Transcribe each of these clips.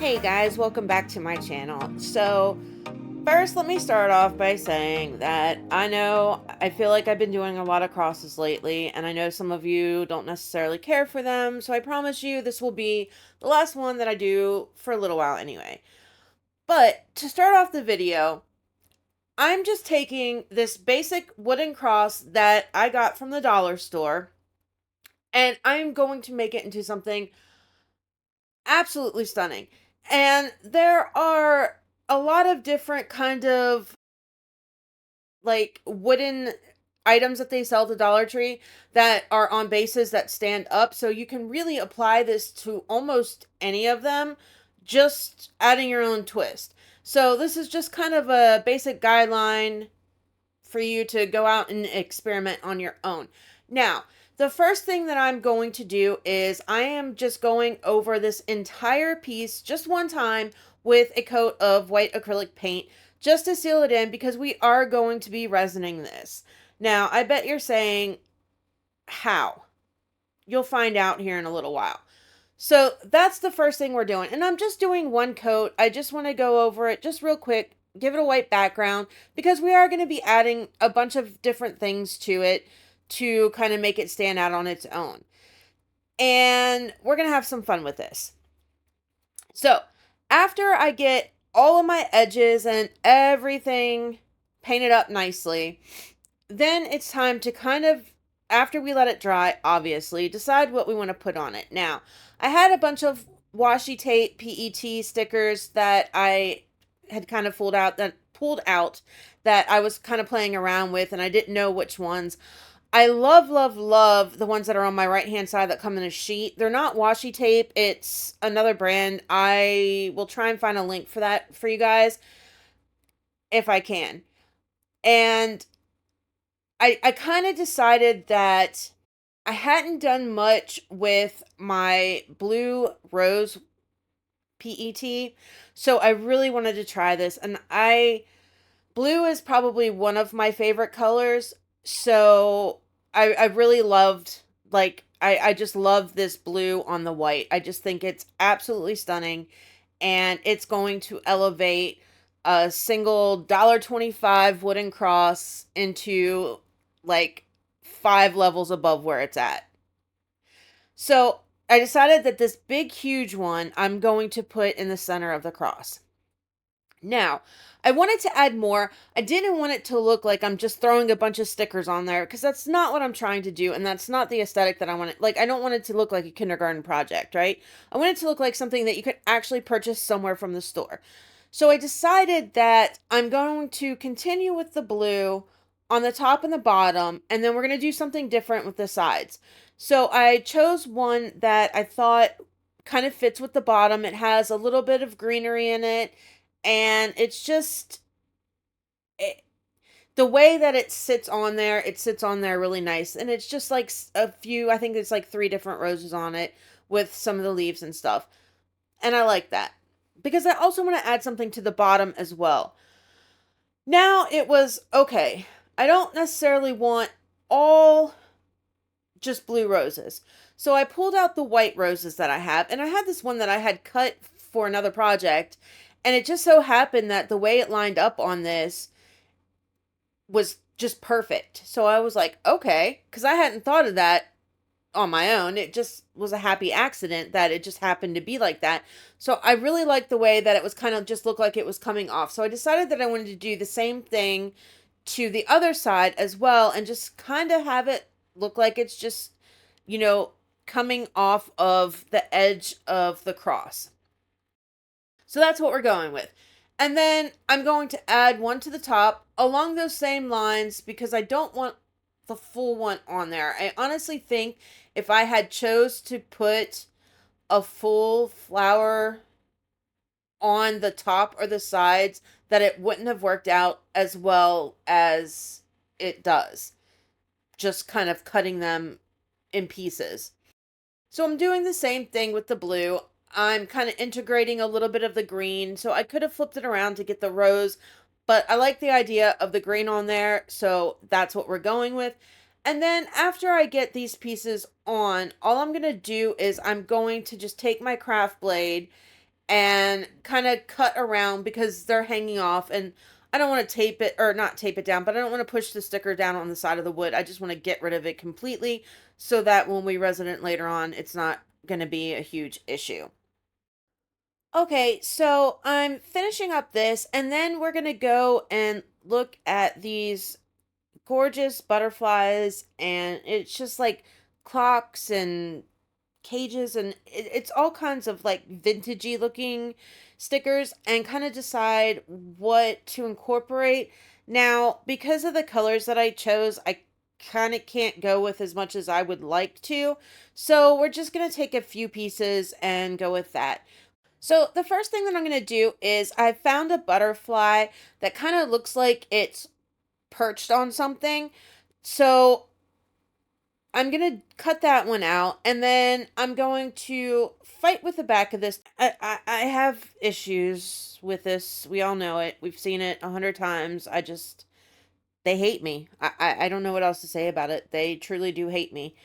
Hey guys, welcome back to my channel. So, first let me start off by saying that I feel like I've been doing a lot of crosses lately, and I know some of you don't necessarily care for them, so I promise you this will be the last one that I do for a little while anyway. But to start off the video, I'm just taking this basic wooden cross that I got from the dollar store, and I'm going to make it into something absolutely stunning. And there are a lot of different kind of like wooden items that they sell at the Dollar Tree that are on bases that stand up. So you can really apply this to almost any of them, just adding your own twist. So this is just kind of a basic guideline for you to go out and experiment on your own. Now, the first thing that I'm going to do is I am just going over this entire piece just one time with a coat of white acrylic paint just to seal it in because we are going to be resining this. Now, I bet you're saying, how? You'll find out here in a little while. So that's the first thing we're doing. And I'm just doing one coat. I just want to go over it just real quick, give it a white background, because we are going to be adding a bunch of different things to it to kind of make it stand out on its own. And we're going to have some fun with this. So after I get all of my edges and everything painted up nicely, then it's time to kind of, after we let it dry, obviously, decide what we want to put on it. Now, I had a bunch of washi tape PET stickers that I had kind of pulled out that I was kind of playing around with, and I didn't know which ones. I love, love, love the ones that are on my right-hand side that come in a sheet. They're not washi tape. It's another brand. I will try and find a link for that for you guys if I can. And I kind of decided that I hadn't done much with my blue rose PET, so I really wanted to try this. And blue is probably one of my favorite colors, so I really loved, like, I just love this blue on the white. I just think it's absolutely stunning, and it's going to elevate a single $1.25 wooden cross into like 5 levels above where it's at. So I decided that this big, huge one I'm going to put in the center of the cross. Now, I wanted to add more. I didn't want it to look like I'm just throwing a bunch of stickers on there because that's not what I'm trying to do, and that's not the aesthetic that I want it. Like, I don't want it to look like a kindergarten project, right? I want it to look like something that you could actually purchase somewhere from the store. So I decided that I'm going to continue with the blue on the top and the bottom, and then we're going to do something different with the sides. So I chose one that I thought kind of fits with the bottom. It has a little bit of greenery in it, and it's just the way that it sits on there really nice. And it's just like a few, I think it's like 3 different roses on it with some of the leaves and stuff. And I like that because I also want to add something to the bottom as well. Now it was, okay, I don't necessarily want all just blue roses. So I pulled out the white roses that I have, and I had this one that I had cut for another project, and it just so happened that the way it lined up on this was just perfect. So I was like, okay, because I hadn't thought of that on my own. It just was a happy accident that it just happened to be like that. So I really liked the way that it was kind of just looked like it was coming off. So I decided that I wanted to do the same thing to the other side as well, and just kind of have it look like it's just, coming off of the edge of the cross. So that's what we're going with. And then I'm going to add one to the top along those same lines because I don't want the full one on there. I honestly think if I had chose to put a full flower on the top or the sides, that it wouldn't have worked out as well as it does. Just kind of cutting them in pieces. So I'm doing the same thing with the blue. I'm kind of integrating a little bit of the green. So I could have flipped it around to get the rose, but I like the idea of the green on there. So that's what we're going with. And then after I get these pieces on, all I'm going to do is I'm going to just take my craft blade and kind of cut around because they're hanging off, and I don't want to tape it, or not tape it down, but I don't want to push the sticker down on the side of the wood. I just want to get rid of it completely so that when we resin it later on, it's not going to be a huge issue. Okay, so I'm finishing up this, and then we're going to go and look at these gorgeous butterflies, and it's just like clocks and cages, and it's all kinds of like vintagey looking stickers, and kind of decide what to incorporate. Now, because of the colors that I chose, I kind of can't go with as much as I would like to. So we're just going to take a few pieces and go with that. So the first thing that I'm going to do is I found a butterfly that kind of looks like it's perched on something. So I'm going to cut that one out, and then I'm going to fight with the back of this. I have issues with this. We all know it. We've seen it 100 times. They hate me. I don't know what else to say about it. They truly do hate me.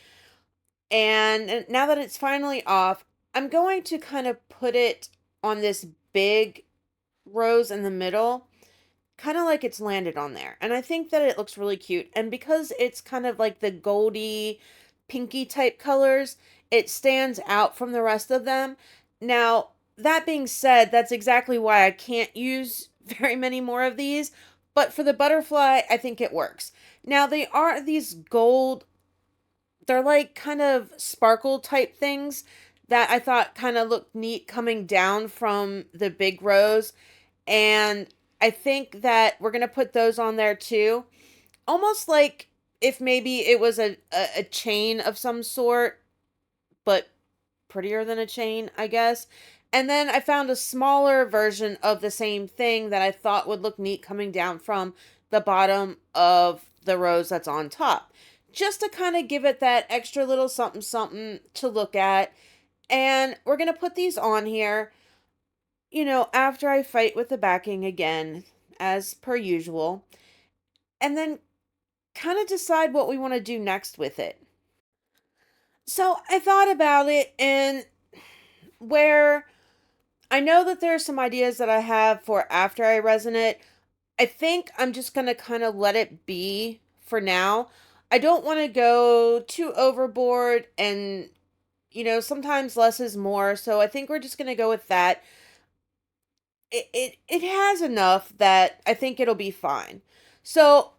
And now that it's finally off, I'm going to kind of put it on this big rose in the middle, kind of like it's landed on there. And I think that it looks really cute. And because it's kind of like the goldy, pinky type colors, it stands out from the rest of them. Now, that being said, that's exactly why I can't use very many more of these. But for the butterfly, I think it works. Now, they are these gold, they're like kind of sparkle type things that I thought kind of looked neat coming down from the big rose. And I think that we're going to put those on there too. Almost like if maybe it was a chain of some sort, but prettier than a chain, I guess. And then I found a smaller version of the same thing that I thought would look neat coming down from the bottom of the rose that's on top. Just to kind of give it that extra little something something to look at. And we're going to put these on here, after I fight with the backing again, as per usual, and then kind of decide what we want to do next with it. So I thought about it, and where I know that there are some ideas that I have for after I resin it, I think I'm just going to kind of let it be for now. I don't want to go too overboard, and sometimes less is more. So I think we're just going to go with that. It has enough that I think it'll be fine. So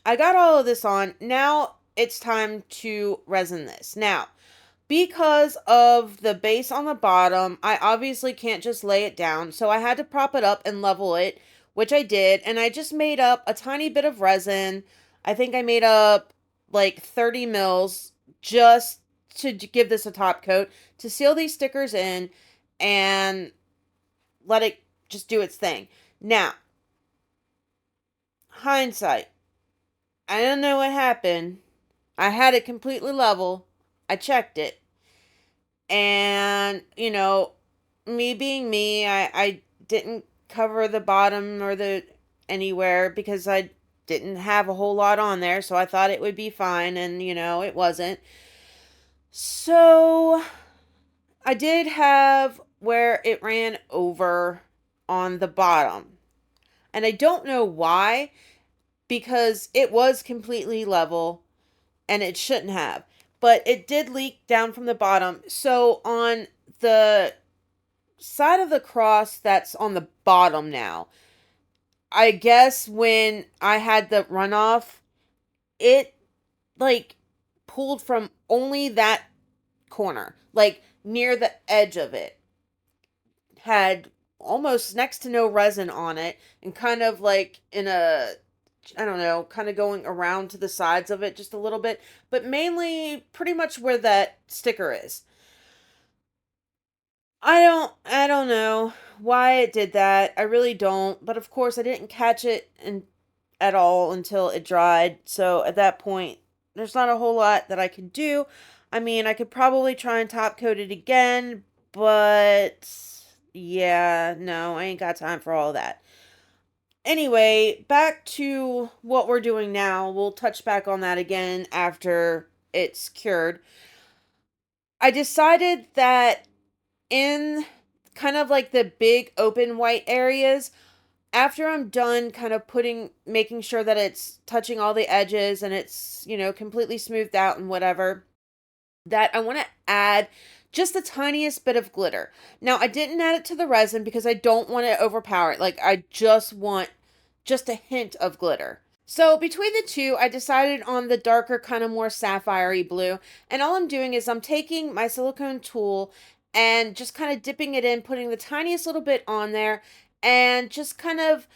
I got all of this on. Now it's time to resin this. Now, because of the base on the bottom, I obviously can't just lay it down. So I had to prop it up and level it, which I did. And I just made up a tiny bit of resin. I think I made up like 30 mils just to give this a top coat, to seal these stickers in and let it just do its thing. Now, hindsight. I don't know what happened. I had it completely level. I checked it. And, me being me, I didn't cover the bottom or the anywhere because I didn't have a whole lot on there. So I thought it would be fine. And, it wasn't. So I did have where it ran over on the bottom. And I don't know why, because it was completely level and it shouldn't have. But it did leak down from the bottom. So on the side of the cross that's on the bottom now, I guess when I had the runoff, it like pulled from only that corner, like near the edge of it. Had almost next to no resin on it, and kind of like in a, I don't know, kind of going around to the sides of it just a little bit, but mainly pretty much where that sticker is. I don't know why it did that. I really don't, but of course I didn't catch it at all until it dried. So at that point, there's not a whole lot that I could do. I mean, I could probably try and top coat it again, but yeah, no, I ain't got time for all that. Anyway, back to what we're doing now. We'll touch back on that again after it's cured. I decided that in kind of like the big open white areas, after I'm done kind of making sure that it's touching all the edges and it's, completely smoothed out and whatever, that I want to add just the tiniest bit of glitter. Now, I didn't add it to the resin because I don't want to overpower it. Like, I just want just a hint of glitter. So between the two, I decided on the darker, kind of more sapphire-y blue. And all I'm doing is I'm taking my silicone tool and just kind of dipping it in, putting the tiniest little bit on there, and just kind of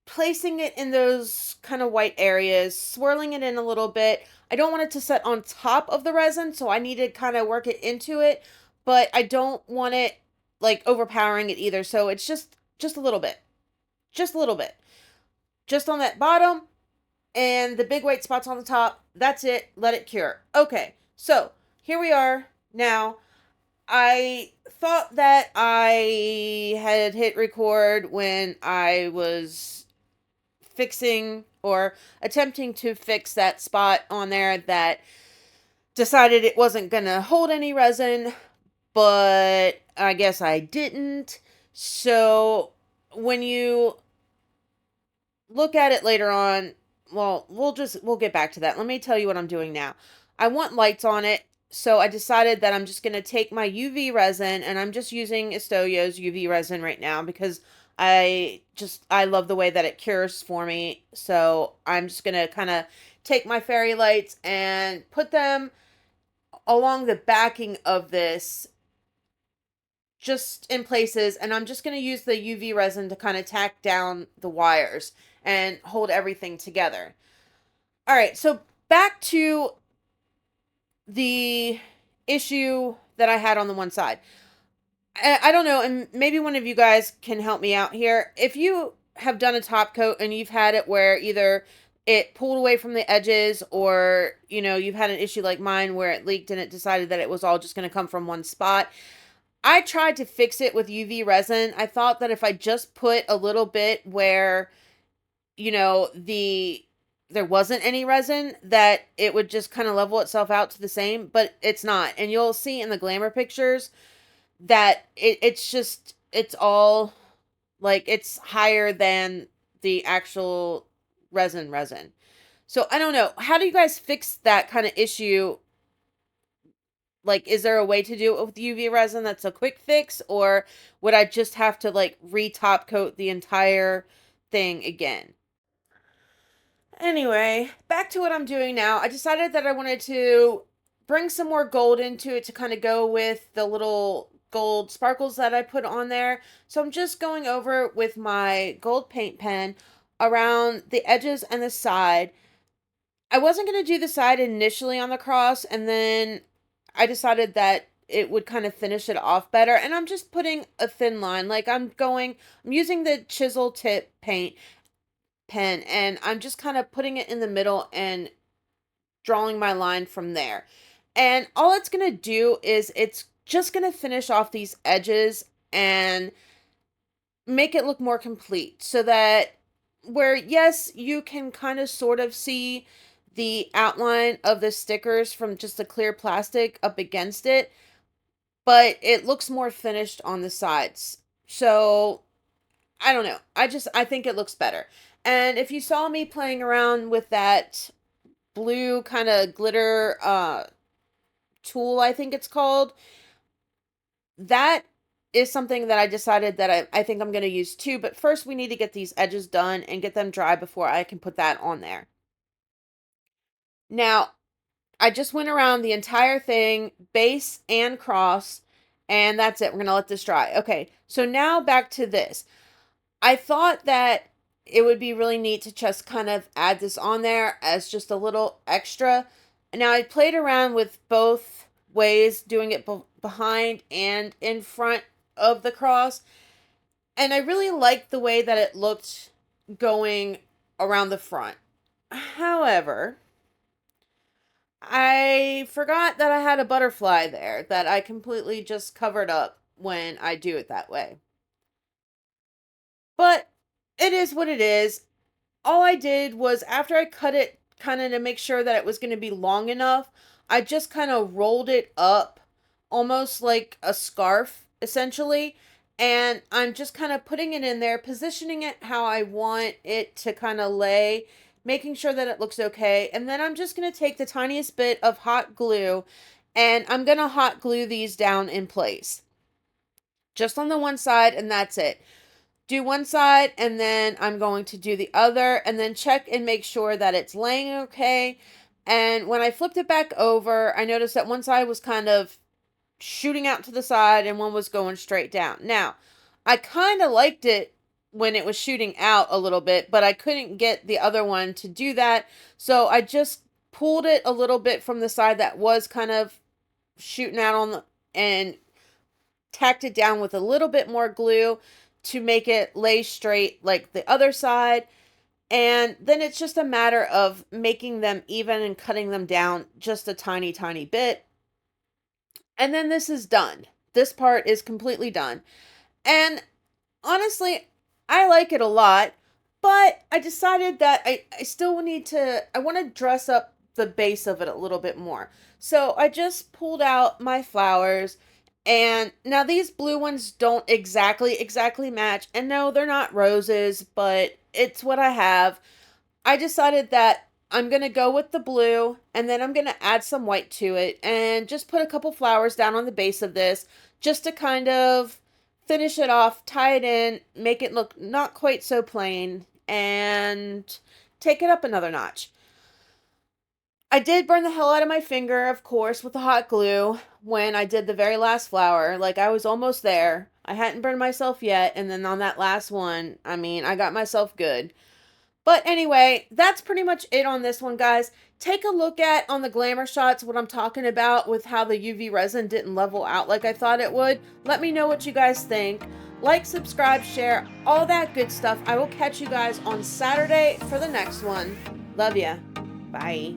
placing it in those kind of white areas, swirling it in a little bit. I don't want it to set on top of the resin, so I need to kind of work it into it, but I don't want it like overpowering it either. So it's just a little bit. Just a little bit. Just on that bottom and the big white spots on the top. That's it. Let it cure. Okay. So, here we are now. I thought that I had hit record when I was fixing or attempting to fix that spot on there that decided it wasn't going to hold any resin, but I guess I didn't. So when you look at it later on, well, we'll get back to that. Let me tell you what I'm doing now. I want lights on it. So I decided that I'm just going to take my UV resin, and I'm just using Estoyo's UV resin right now because I love the way that it cures for me. So I'm just going to kind of take my fairy lights and put them along the backing of this, just in places, and I'm just going to use the UV resin to kind of tack down the wires and hold everything together. All right, so back to the issue that I had on the one side. I don't know, and maybe one of you guys can help me out here. If you have done a top coat and you've had it where either it pulled away from the edges, or, you've had an issue like mine where it leaked and it decided that it was all just going to come from one spot. I tried to fix it with UV resin. I thought that if I just put a little bit where, there wasn't any resin, that it would just kind of level itself out to the same, but it's not. And you'll see in the glamour pictures that it's all like it's higher than the actual resin. So I don't know. How do you guys fix that kind of issue? Like, is there a way to do it with UV resin that's a quick fix, or would I just have to like re-top coat the entire thing again? Anyway, back to what I'm doing now. I decided that I wanted to bring some more gold into it to kind of go with the little gold sparkles that I put on there. So I'm just going over with my gold paint pen around the edges and the side. I wasn't going to do the side initially on the cross, and then I decided that it would kind of finish it off better. And I'm just putting a thin line. Like I'm using the chisel tip paint pen, and I'm just kind of putting it in the middle and drawing my line from there. And all it's going to do is it's just going to finish off these edges and make it look more complete, so that where, yes, you can kind of sort of see the outline of the stickers from just the clear plastic up against it, but it looks more finished on the sides. So I don't know. I think it looks better. And if you saw me playing around with that blue kind of glitter tool, I think it's called, that is something that I decided that I think I'm going to use too. But first we need to get these edges done and get them dry before I can put that on there. Now, I just went around the entire thing, base and cross, and that's it. We're going to let this dry. Okay, so now back to this. I thought that it would be really neat to just kind of add this on there as just a little extra. Now, I played around with both ways, doing it behind and in front of the cross, and I really liked the way that it looked going around the front. However, I forgot that I had a butterfly there that I completely just covered up when I do it that way. But it is what it is. All I did was, after I cut it kind of to make sure that it was going to be long enough, I just kind of rolled it up almost like a scarf, essentially, And I'm just kind of putting it in there, positioning it how I want it to kind of lay, making sure that it looks okay. And then I'm just going to take the tiniest bit of hot glue and I'm going to hot glue these down in place. Just on the one side, and that's it. Do one side and then I'm going to do the other and then check and make sure that it's laying okay. And when I flipped it back over, I noticed that one side was kind of shooting out to the side and one was going straight down. Now, I kind of liked it when it was shooting out a little bit, but I couldn't get the other one to do that. So I just pulled it a little bit from the side that was kind of shooting out on the, and tacked it down with a little bit more glue to make it lay straight like the other side. And then it's just a matter of making them even and cutting them down just a tiny, tiny bit. And then this is done. This part is completely done. And honestly, I like it a lot, but I decided that I still need to, I want to dress up the base of it a little bit more. So I just pulled out my flowers, and now these blue ones don't exactly match. And no, they're not roses, but it's what I have. I decided that I'm going to go with the blue and then I'm going to add some white to it and just put a couple flowers down on the base of this just to kind of finish it off, tie it in, make it look not quite so plain, and take it up another notch. I did burn the hell out of my finger, of course, with the hot glue when I did the very last flower. Like, I was almost there. I hadn't burned myself yet, and then on that last one, I mean, I got myself good. But anyway, that's pretty much it on this one, guys. Take a look at on the glamour shots what I'm talking about with how the UV resin didn't level out like I thought it would. Let me know what you guys think. Like, subscribe, share, all that good stuff. I will catch you guys on Saturday for the next one. Love ya. Bye.